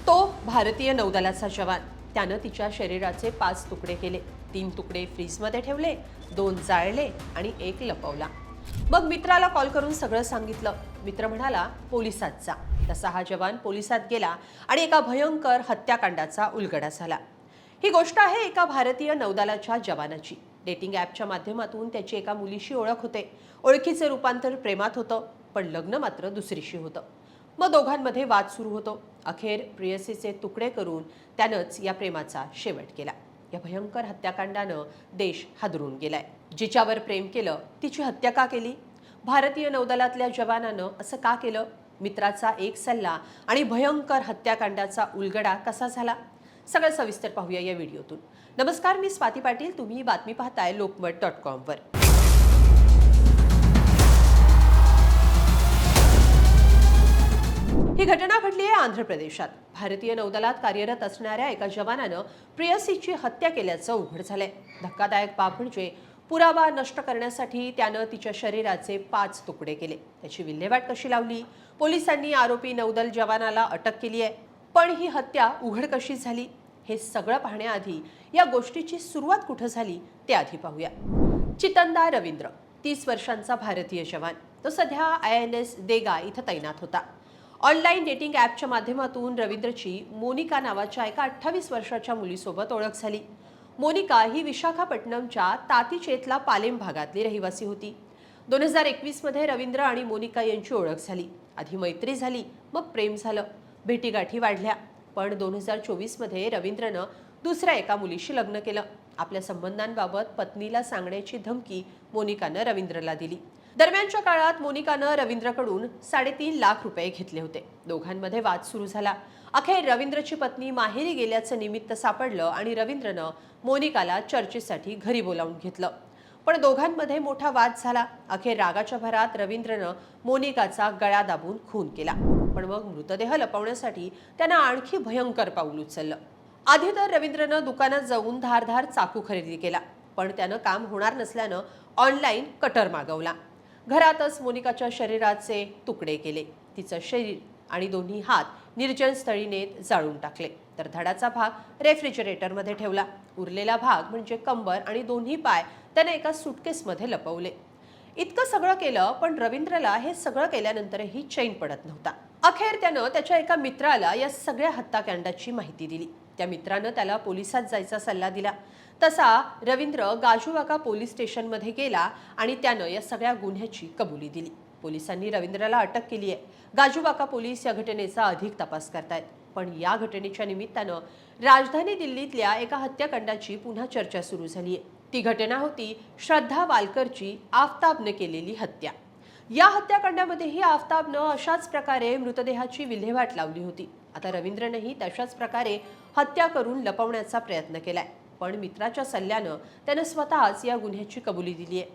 तो भारतीय नौदलाचा जवान. त्यानं तिच्या शरीराचे 5 तुकडे केले. 3 तुकडे फ्रीजमध्ये ठेवले, 2 जाळले आणि 1 लपवला. मग मित्राला कॉल करून सगळं सांगितलं. मित्र म्हणाला पोलिसात जा. तसा हा जवान पोलिसात गेला आणि एका भयंकर हत्याकांडाचा उलगडा झाला. ही गोष्ट आहे एका भारतीय नौदलाच्या जवानाची. डेटिंग ॲपच्या माध्यमातून त्याची एका मुलीशी ओळख होते. ओळखीचे रूपांतर प्रेमात होतं, पण लग्न मात्र दुसरीशी होतं. मग दोघांमध्ये वाद सुरू होतो. अखेर प्रेयसीचे तुकडे करून त्यानंच या प्रेमाचा शेवट केला. या भयंकर हत्याकांडानं देश हादरून गेलाय. जिच्यावर प्रेम केलं तिची हत्या का केली? भारतीय नौदलातल्या जवानानं असं का केलं? मित्राचा एक सल्ला आणि भयंकर हत्याकांडाचा उलगडा कसा झाला? सगळं सविस्तर पाहूया या व्हिडिओतून. नमस्कार, मी स्वाती पाटील. तुम्ही बातमी पाहताय lokmat.com वर. ही घटना घडली आहे आंध्र प्रदेशात. भारतीय नौदलात कार्यरत असणाऱ्या एका जवानानं प्रेयसीची हत्या केल्याचं उघड झालंय. धक्कादायक बाब म्हणजे पुरावा नष्ट करण्यासाठी त्यानं तिच्या शरीराचे 5 तुकडे केले. त्याची विल्हेवाट कशी लावली? पोलिसांनी आरोपी नौदल जवानाला अटक केली आहे. पण ही हत्या उघड कशी झाली? हे सगळं पाहण्याआधी या गोष्टीची सुरुवात कुठं झाली ते आधी पाहूया. चितंदा रवींद्र 30 वर्षांचा भारतीय जवान. तो सध्या INS देगा इथं तैनात होता. ऑनलाईन डेटिंग ॲपच्या माध्यमातून रवींद्रची मोनिका नावाच्या एका 28 वर्षाच्या मुलीसोबत ओळख झाली. मोनिका ही विशाखापट्टणमच्या तातीचेतला पालेम भागातली रहिवासी होती. 2021 मध्ये रवींद्र आणि मोनिका यांची ओळख झाली. आधी मैत्री झाली, मग प्रेम झालं. भेटीगाठी वाढल्या. पण 2024 मध्ये रवींद्रनं दुसऱ्या एका मुलीशी लग्न केलं. आपल्या संबंधांबाबत पत्नीला सांगण्याची धमकी मोनिकानं रवींद्रला दिली. दरम्यानच्या काळात मोनिकानं रवींद्रकडून 3.5 लाख रुपये घेतले होते. दोघांमध्ये वाद सुरू झाला. अखेर रवींद्रची पत्नी माहेरी गेल्याचं निमित्त सापडलं आणि रवींद्रनं मोनिकाला चर्चेसाठी घरी बोलावून घेतलं. पण दोघांमध्ये मोठा वाद झाला. अखेर रागाच्या भरात रवींद्रनं मोनिकाचा गळा दाबून खून केला. पण मग मृतदेह लपवण्यासाठी त्यानं आणखी भयंकर पाऊल उचललं. आधी तर रवींद्रनं दुकानात जाऊन धारधार चाकू खरेदी केला. पण त्यानं काम होणार नसल्यानं ऑनलाईन कटर मागवला. घरातच मोनिकाच्या शरीराचे तुकडे केले. तिचं शरीर आणि दोन्ही हात निर्जन स्थळी नेत जाळून टाकले. तर धडाचा भाग रेफ्रिजरेटरमध्ये ठेवला. उरलेला भाग म्हणजे कंबर आणि दोन्ही पाय त्याने एका सुटकेसमध्ये लपवले. इतकं सगळं केलं, पण रवींद्रला हे सगळं केल्यानंतरही चैन पडत नव्हता. अखेर त्यानं त्याच्या एका मित्राला या सगळ्या हत्याकांडाची माहिती दिली. त्या मित्रानं त्याला पोलिसात जायचा सल्ला दिला. तसा रवींद्र गाजूवाका पोलीस स्टेशनमध्ये गेला आणि त्यानं या सगळ्या गुन्ह्याची कबुली दिली. पोलिसांनी रवींद्रला अटक केली आहे. गाजूवाका पोलीस या घटनेचा अधिक तपास करतायत. पण या घटनेच्या निमित्तानं राजधानी दिल्लीतल्या एका हत्याकांडाची पुन्हा चर्चा सुरू झाली आहे. ती घटना होती श्रद्धा वालकरची आफताबने केलेली हत्या. या हत्याकांडामध्येही आफताबनं अशाच प्रकारे मृतदेहाची विल्हेवाट लावली होती. आता रवींद्रनंही तशाच प्रकारे हत्या करून लपवण्याचा प्रयत्न केलाय. पण मित्राच्या सल्ल्यानं त्यानं स्वतःच या गुन्ह्याची कबुली दिली आहे.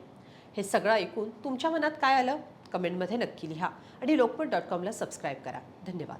हे सगळं ऐकून तुमच्या मनात काय आलं? कमेंटमध्ये नक्की लिहा आणि lokmat.com ला सबस्क्राईब करा. धन्यवाद.